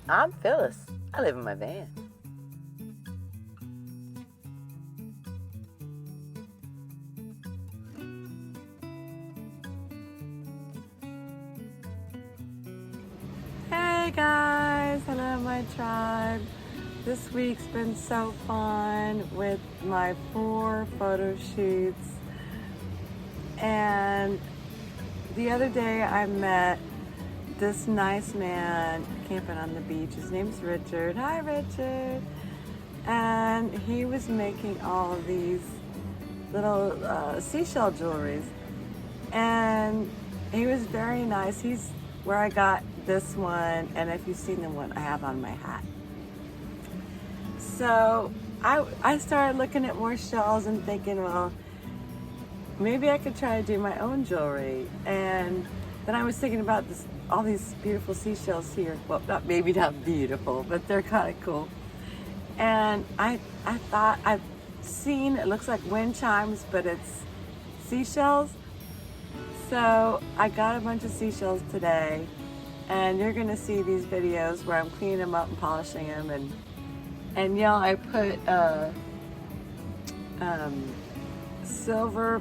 I'm Phyllis. I live in my van. Hey guys, hello my tribe. This week's been so fun with my 4 photo shoots. And the other day I met this nice man camping on the beach. His name's Richard. Hi Richard. And he was making all of these little seashell jewelries. And he was very nice. He's where I got this one, and if you've seen the one I have on my hat. So I started looking at more shells and thinking, well, maybe I could try to do my own jewelry. And then I was thinking about all these beautiful seashells here. Well, maybe not beautiful, but they're kind of cool. And I thought I've seen, it looks like wind chimes, but it's seashells. So I got a bunch of seashells today, and you're gonna see these videos where I'm cleaning them up and polishing them, and y'all, I put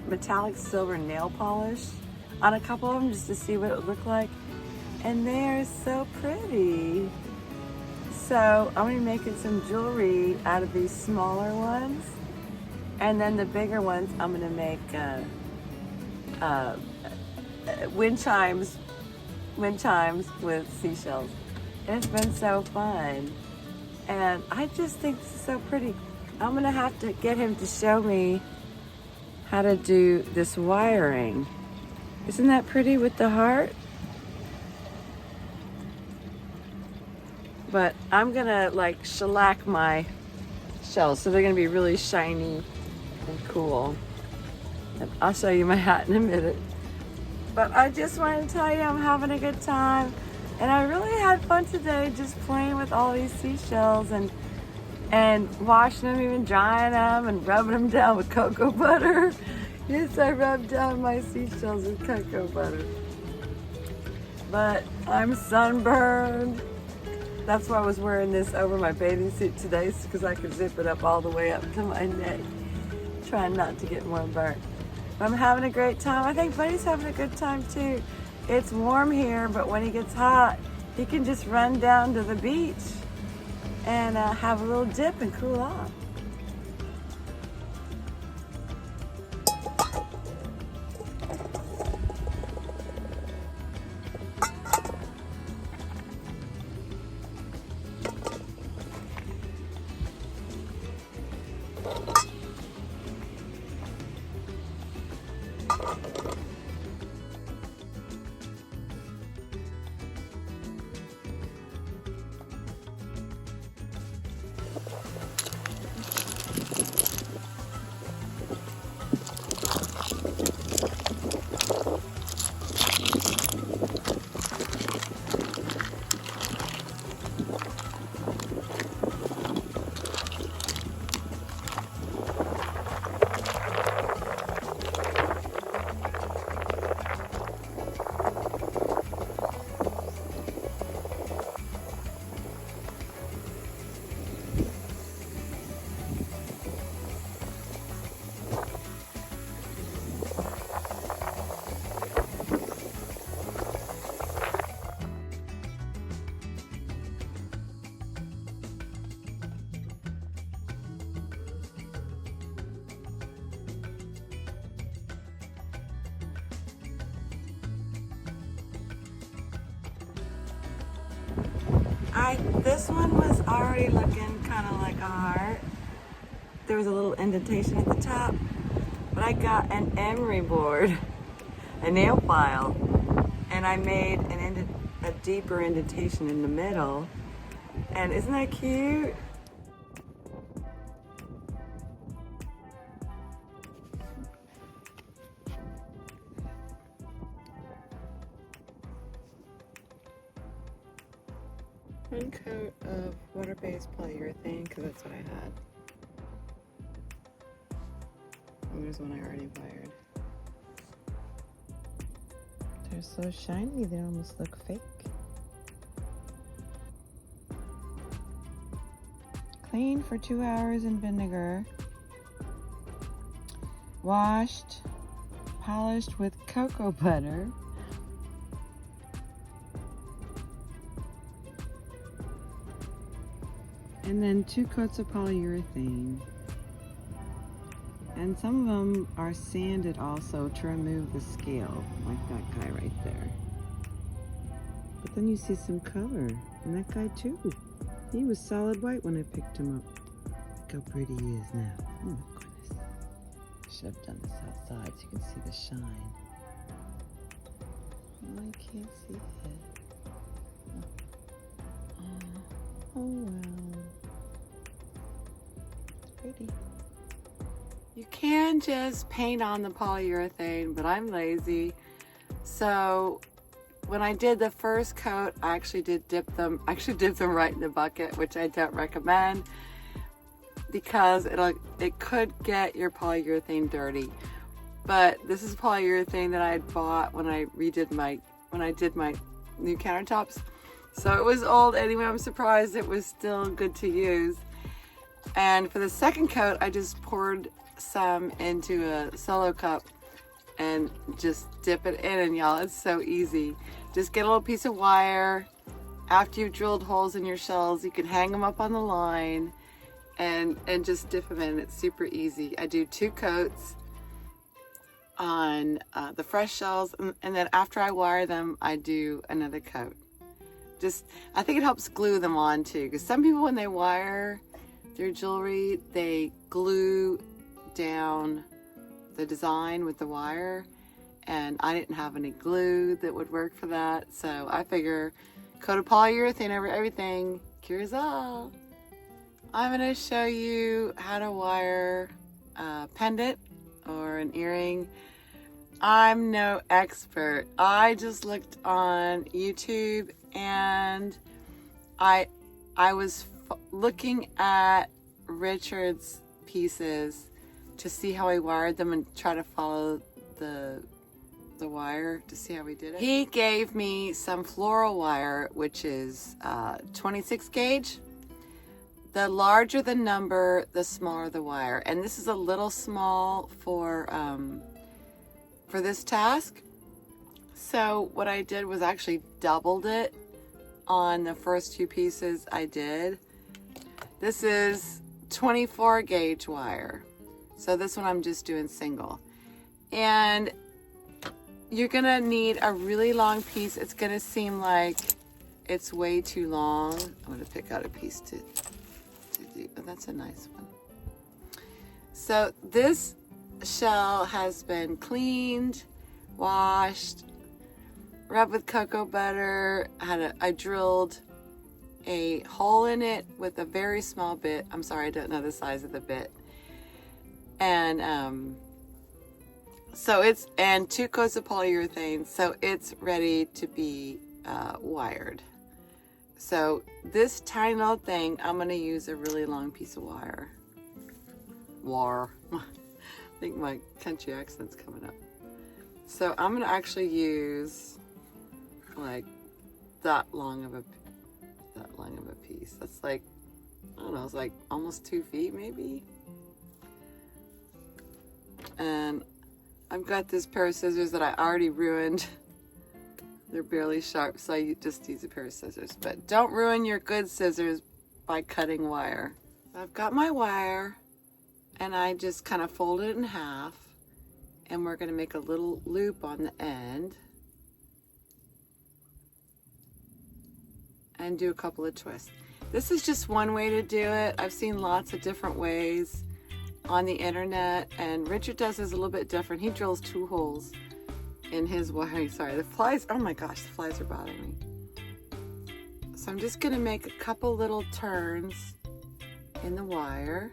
metallic silver nail polish on a couple of them just to see what it would look like, and they are so pretty. So I'm gonna be making some jewelry out of these smaller ones, and then the bigger ones I'm gonna make wind chimes with seashells. And it's been so fun, and I just think this is so pretty. I'm gonna have to get him to show me how to do this wiring. Isn't that pretty with the heart? But I'm gonna like shellac my shells so they're gonna be really shiny and cool. And I'll show you my hat in a minute. But I just wanted to tell you I'm having a good time. And I really had fun today just playing with all these seashells and washing them, even drying them and rubbing them down with cocoa butter. Yes, I rubbed down my seashells with cocoa butter. But I'm sunburned. That's why I was wearing this over my bathing suit today, because I could zip it up all the way up to my neck. Trying not to get more burnt. But I'm having a great time. I think Buddy's having a good time too. It's warm here, but when he gets hot, he can just run down to the beach and have a little dip and cool off. This one was already looking kind of like a heart. There was a little indentation at the top, but I got an emery board, a nail file, and I made a deeper indentation in the middle. And isn't that cute? One coat of water-based polyurethane, because that's what I had. And there's one I already wired. They're so shiny, they almost look fake. cleaned for 2 hours in vinegar, washed, polished with cocoa butter, and then 2 coats of polyurethane. And some of them are sanded also to remove the scale, like that guy right there. But then you see some color, and that guy too. He was solid white when I picked him up. Look how pretty he is now. Oh my goodness. I should have done this outside so you can see the shine. Oh, I can't see it. Oh well. It's pretty. You can just paint on the polyurethane, but I'm lazy. So when I did the first coat, I actually did dip them right in the bucket, which I don't recommend because it could get your polyurethane dirty. But this is polyurethane that I had bought when I did my new countertops. So it was old anyway. I'm surprised it was still good to use. And for the second coat, I just poured some into a solo cup and just dip it in, and y'all, it's so easy. Just get a little piece of wire. After you've drilled holes in your shells, you can hang them up on the line and just dip them in. It's super easy. I do 2 coats on the fresh shells, and then after I wire them, I do another coat. I think it helps glue them on too, because some people, when they wire their jewelry, they glue down the design with the wire, and I didn't have any glue that would work for that, so I figure coat of polyurethane over everything cures all. I'm going to show you how to wire a pendant or an earring. I'm no expert. I just looked on YouTube, and I was looking at Richard's pieces to see how he wired them and try to follow the wire to see how he did it. He gave me some floral wire, which is 26 gauge. The larger the number, the smaller the wire. And this is a little small for this task. So what I did was actually doubled it on the first 2 pieces I did. This is 24 gauge wire. So this one I'm just doing single. And you're gonna need a really long piece. It's gonna seem like it's way too long. I'm gonna pick out a piece to do. Oh, that's a nice one. So this shell has been cleaned, washed, rubbed with cocoa butter. I drilled a hole in it with a very small bit. I'm sorry, I don't know the size of the bit. And so it's, and 2 coats of polyurethane, so it's ready to be wired. So this tiny little thing, I'm going to use a really long piece of wire. I think my country accent's coming up. So I'm going to actually use like that long of a piece. That's like, I don't know, it's like almost 2 feet maybe. And I've got this pair of scissors that I already ruined. They're barely sharp, so I just use a pair of scissors. But don't ruin your good scissors by cutting wire. So I've got my wire, and I just kind of fold it in half, and we're going to make a little loop on the end and do a couple of twists. This is just one way to do it. I've seen lots of different ways on the internet, and Richard does this a little bit different. He drills 2 holes in his wiring. Sorry, the flies, oh my gosh, the flies are bothering me. So I'm just gonna make a couple little turns in the wire.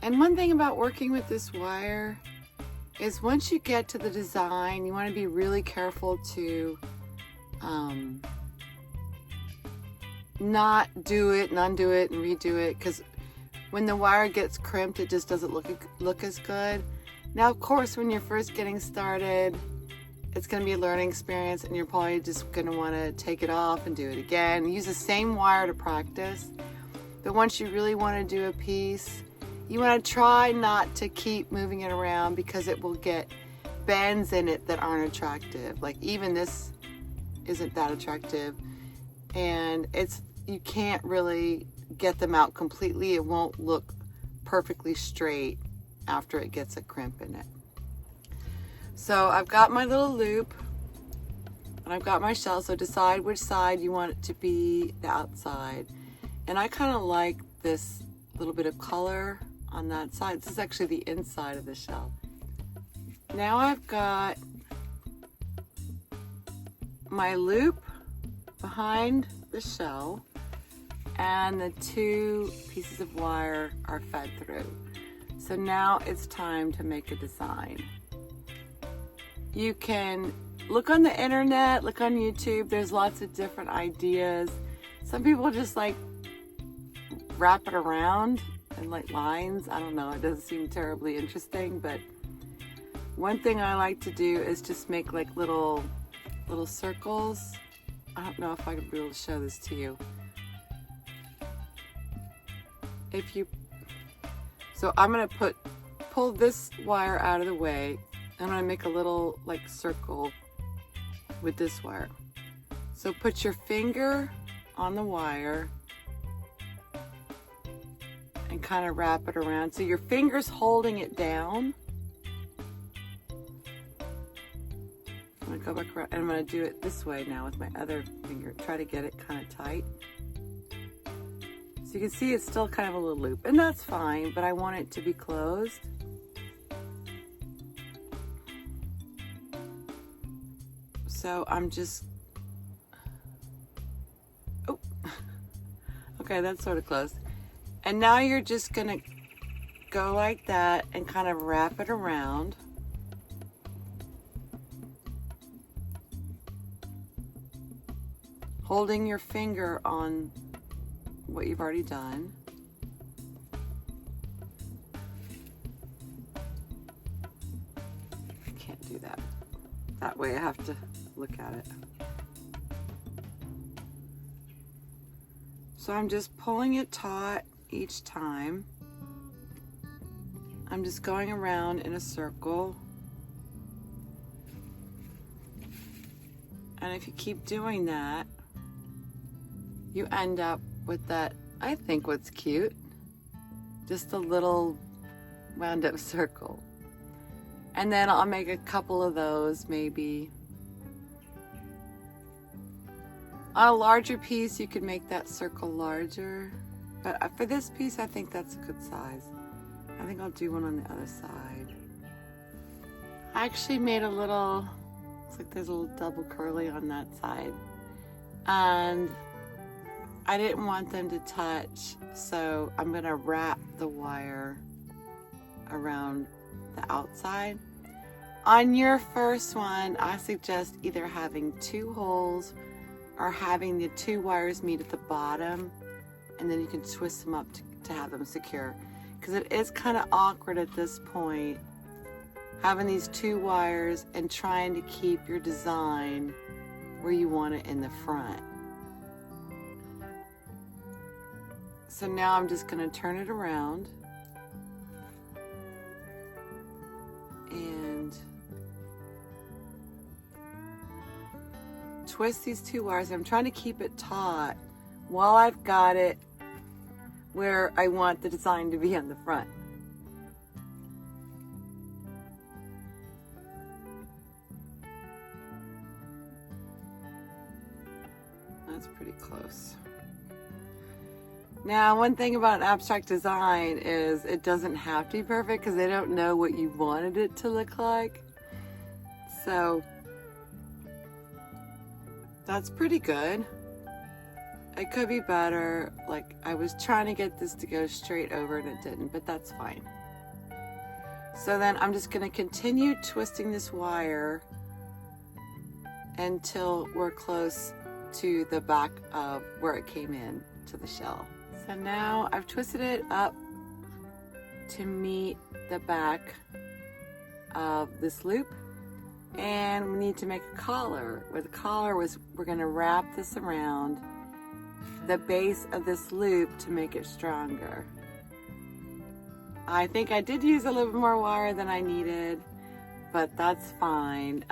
And one thing about working with this wire is once you get to the design, you want to be really careful to not do it and undo it and redo it, because when the wire gets crimped, it just doesn't look as good. Now, of course, when you're first getting started, it's going to be a learning experience and you're probably just going to want to take it off and do it again. Use the same wire to practice. But once you really want to do a piece, you want to try not to keep moving it around because it will get bends in it that aren't attractive. Like even this isn't that attractive, and you can't really get them out completely. It won't look perfectly straight after it gets a crimp in it. So I've got my little loop and I've got my shell, so decide which side you want it to be, the outside. And I kind of like this little bit of color on that side. This is actually the inside of the shell. Now I've got my loop behind the shell and the two pieces of wire are fed through. So now it's time to make a design. You can look on the internet, look on YouTube, there's lots of different ideas. Some people just like wrap it around in like lines. I don't know, it doesn't seem terribly interesting, but one thing I like to do is just make like little circles. I don't know if I could be able to show this to you. So I'm gonna pull this wire out of the way. I'm gonna make a little like circle with this wire. So put your finger on the wire and kind of wrap it around. So your finger's holding it down. I'm gonna go back around and I'm gonna do it this way now with my other finger. Try to get it kind of tight. So you can see it's still kind of a little loop, and that's fine, but I want it to be closed. So I'm just, oh, okay, that's sort of closed. And now you're just gonna go like that and kind of wrap it around. Holding your finger on what you've already done. I can't do that. That way I have to look at it. So I'm just pulling it taut each time. I'm just going around in a circle. And if you keep doing that, you end up with that, I think what's cute, just a little wound up circle. And then I'll make a couple of those maybe. On a larger piece, you could make that circle larger. But for this piece, I think that's a good size. I think I'll do one on the other side. I actually made a little, looks like there's a little double curly on that side. And I didn't want them to touch, so I'm gonna wrap the wire around the outside. On your first one, I suggest either having 2 holes or having the 2 wires meet at the bottom, and then you can twist them up to have them secure. Because it is kind of awkward at this point, having these 2 wires and trying to keep your design where you want it in the front. So now I'm just going to turn it around and twist these 2 wires. I'm trying to keep it taut while I've got it where I want the design to be on the front. That's pretty close. Now, one thing about an abstract design is it doesn't have to be perfect because they don't know what you wanted it to look like. So that's pretty good. It could be better. Like, I was trying to get this to go straight over and it didn't, but that's fine. So then I'm just going to continue twisting this wire until we're close to the back of where it came in to the shell. So now I've twisted it up to meet the back of this loop, and we need to make a collar. Where the collar was, we're going to wrap this around the base of this loop to make it stronger. I think I did use a little bit more wire than I needed, but that's fine.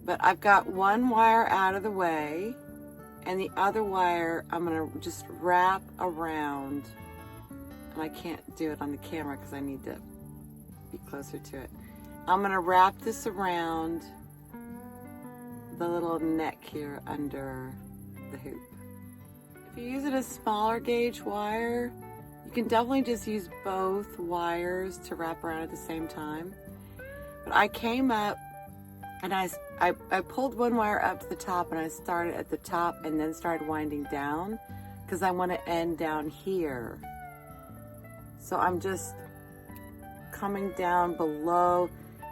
But I've got one wire out of the way, and the other wire I'm gonna just wrap around, and I can't do it on the camera because I need to be closer to it. I'm gonna wrap this around the little neck here under the hoop. If you use it as smaller gauge wire, you can definitely just use both wires to wrap around at the same time. But I came up and I pulled one wire up to the top, and I started at the top and then started winding down because I want to end down here. So I'm just coming down below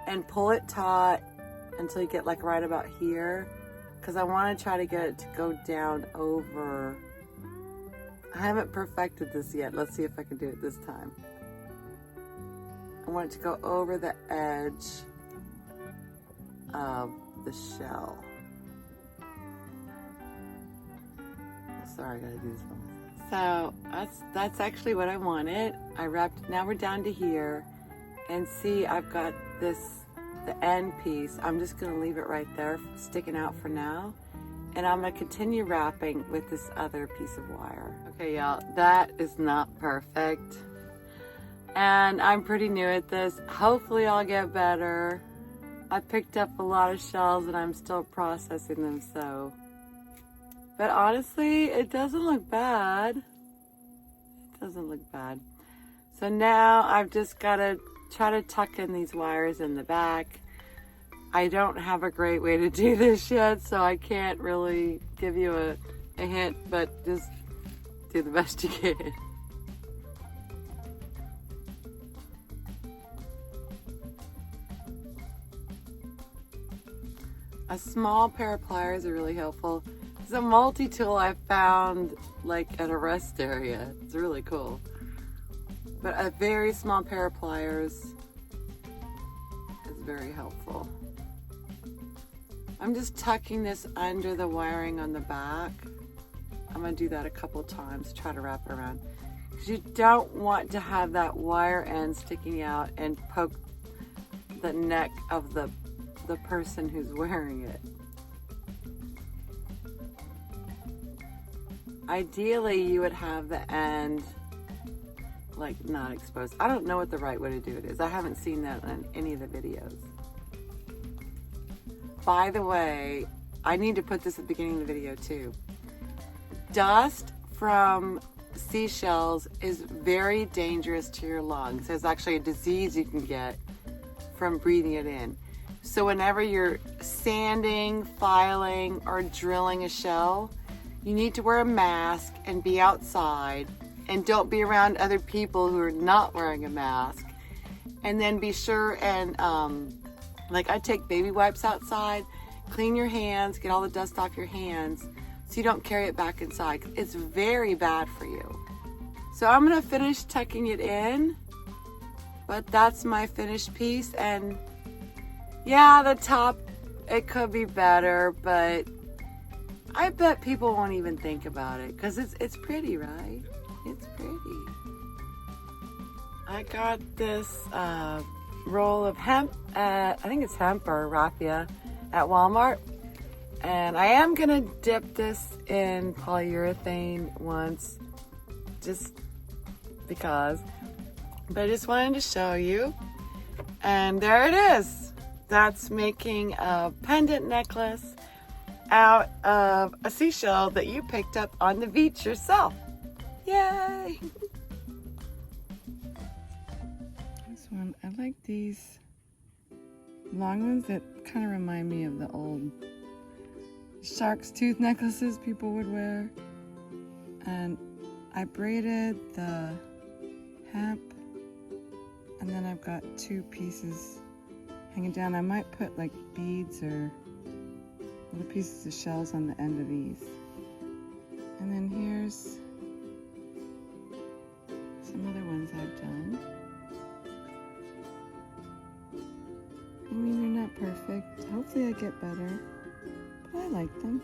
and pull it taut until you get like right about here, because I want to try to get it to go down over. I haven't perfected this yet. Let's see if I can do it this time. I want it to go over the edge of the shell. Sorry, I gotta do this one. So that's actually what I wanted. I wrapped, now we're down to here, and see I've got this, the end piece. I'm just gonna leave it right there sticking out for now, and I'm gonna continue wrapping with this other piece of wire. Okay y'all, that is not perfect, and I'm pretty new at this. Hopefully I'll get better. I picked up a lot of shells and I'm still processing them, so. But honestly, it doesn't look bad. It doesn't look bad. So now I've just got to try to tuck in these wires in the back. I don't have a great way to do this yet, so I can't really give you a hint, but just do the best you can. A small pair of pliers are really helpful. It's a multi-tool I found like at a rest area. It's really cool. But a very small pair of pliers is very helpful. I'm just tucking this under the wiring on the back. I'm gonna do that a couple times, try to wrap it around. Because you don't want to have that wire end sticking out and poke the neck of the person who's wearing it. Ideally, you would have the end like not exposed. I don't know what the right way to do it is. I haven't seen that in any of the videos. By the way, I need to put this at the beginning of the video too. Dust from seashells is very dangerous to your lungs. There's actually a disease you can get from breathing it in. So whenever you're sanding, filing, or drilling a shell, you need to wear a mask and be outside, and don't be around other people who are not wearing a mask. And then be sure and, like I take baby wipes outside, clean your hands, get all the dust off your hands so you don't carry it back inside. It's very bad for you. So I'm gonna finish tucking it in, but that's my finished piece. And yeah, the top, it could be better, but I bet people won't even think about it because it's pretty, right? It's pretty. I got this roll of hemp at, I think it's hemp or raffia at Walmart. And I am gonna dip this in polyurethane once, just because. But I just wanted to show you. And there it is. That's making a pendant necklace out of a seashell that you picked up on the beach yourself. Yay! This one, I like these long ones that kind of remind me of the old shark's tooth necklaces people would wear. And I braided the hemp, and then I've got two pieces hanging down. I might put like beads or little pieces of shells on the end of these. And then here's some other ones I've done. Hopefully I get better, but I like them.